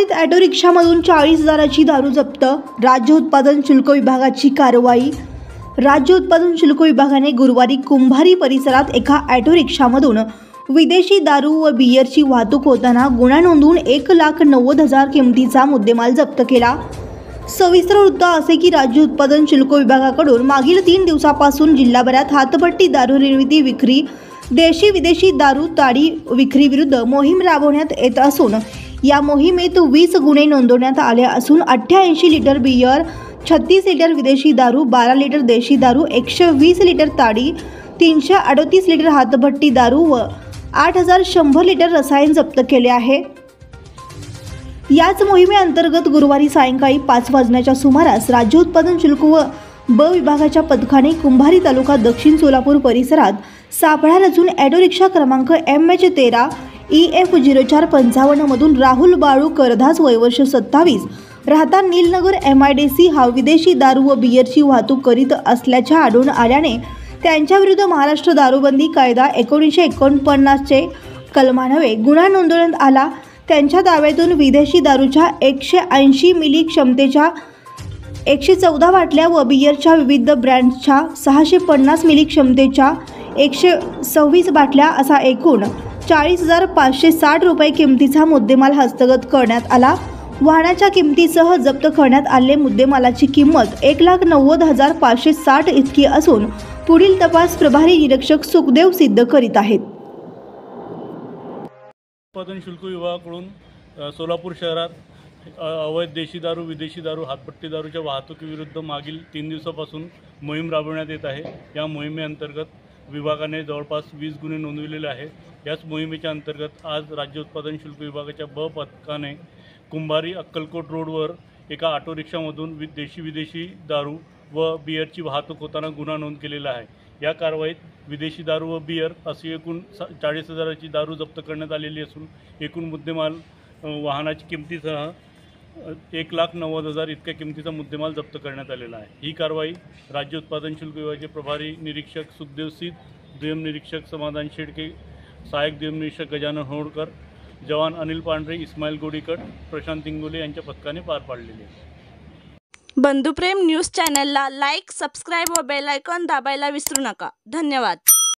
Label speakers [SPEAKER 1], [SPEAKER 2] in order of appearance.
[SPEAKER 1] कुंभारीत auto रिक्षामधून 40,000ची दारू जप्त। राज्य उत्पादन शुल्क विभागाची कारवाई। राज्य उत्पादन शुल्क विभागाने गुरुवारी कुंभारी परिसरात एका ऑटो रिक्षामधून विदेशी दारू व बियरची वाहतूक होताना गुन्हा नोंदवून 1,90,000 किमतीचा मुद्देमाल जप्त केला। सविस्तर वृत्त असे की राज्य उत्पादन शुल्क विभागाकडून मागील 3 दिवसांपासून जिल्हाभरात हातभट्टी दारू निर्मिती, विक्री, देशी विदेशी दारू ताडी विक्री विरुद्ध मोहीम राबवण्यात येत असून या मोहिमेत 20 गुन्हे नोंदवण्यात आले असून 88 लिटर बियर, 36 लिटर विदेशी दारू, 12 लिटर देशी दारू, 120 लिटर ताडी, 338 लिटर हातभट्टी दारू व 8,100 लिटर रसायन जप्त केले आहे। याच मोहिमेअंतर्गत गुरुवारी सायंकाळी 5 वाजण्याच्या सुमारास राज्य उत्पादन शुल्क व ब विभागाच्या पथकाने कुंभारी तालुका दक्षिण सोलापूर परिसरात सापळा रचून ऑटो रिक्षा क्रमांक MH13 EF 0455 मधून राहुल बाळू करधास वय वर्ष 27 राहता नीलनगर MIDC हा विदेशी दारू व बियरची वाहतूक करीत असल्याचे आढळून आल्याने त्यांच्याविरुद्ध महाराष्ट्र दारूबंदी कायदा 1949 चे कलमान्वये गुन्हा नोंदवण्यात आला। त्यांच्या दाव्यातून विदेशी दारूच्या 180 मिली क्षमतेच्या 114 बाटल्या व बियरच्या विविध ब्रँड्सच्या 650 मिली क्षमतेच्या 126 बाटल्या असा एकूण 40,560 रुपये किमतीचा मुद्देमाल हस्तगत करण्यात आला। वाहनाच्या किमतीसह जप्त करण्यात आलेले मुद्देमालाची किंमत 1,90,560 इतकी असून पुढील तपास प्रभारी निरीक्षक सुखदेव सिद्ध करीत आहेत।
[SPEAKER 2] उत्पादन शुल्क विभागाकडून सोलापूर शहरात अवैध देशी दारू, विदेशी दारू, हातपट्टी दारूच्या वाहतुकीविरुद्ध मागील 3 दिवसापासून मोहीम राबवण्यात येत आहे। या मोहिमेअंतर्गत विभागाने जवळपास 20 गुन्हे नोंदविलेले आहे। याच मोहिमेच्या अंतर्गत आज राज्य उत्पादन शुल्क विभागाच्या ब पथकाने कुंभारी अक्कलकोट रोडवर एका ऑटो रिक्षामधून देशी विदेशी दारू व बियरची वाहतूक होताना गुन्हा नोंद केलेला आहे। या कारवाईत विदेशी दारू व बियर अशी एकूण 40,000ची दारू जप्त करण्यात आलेली असून एकूण मुद्देमाल वाहनाची किमतीसह 1,90,000 इतक्या किमतीचा मुद्देमाल जप्त करण्यात आलेला आहे। ही कारवाई राज्य उत्पादन शुल्क विभागाचे प्रभारी निरीक्षक सुखदेव सिद्ध, दुय्यम निरीक्षक समाधान शेडके, सहाय्यक दुय्यम निरीक्षक गजानन होळकर, जवान अनिल पांढरे, इस्माईल गोडीकट, प्रशांत इंगोले यांच्या पथकाने पार पाडलेली आहे।
[SPEAKER 3] बंधुप्रेम न्यूज चॅनलला लाईक, सबस्क्राईब व बेल आयकॉन दाबायला विसरू नका। धन्यवाद।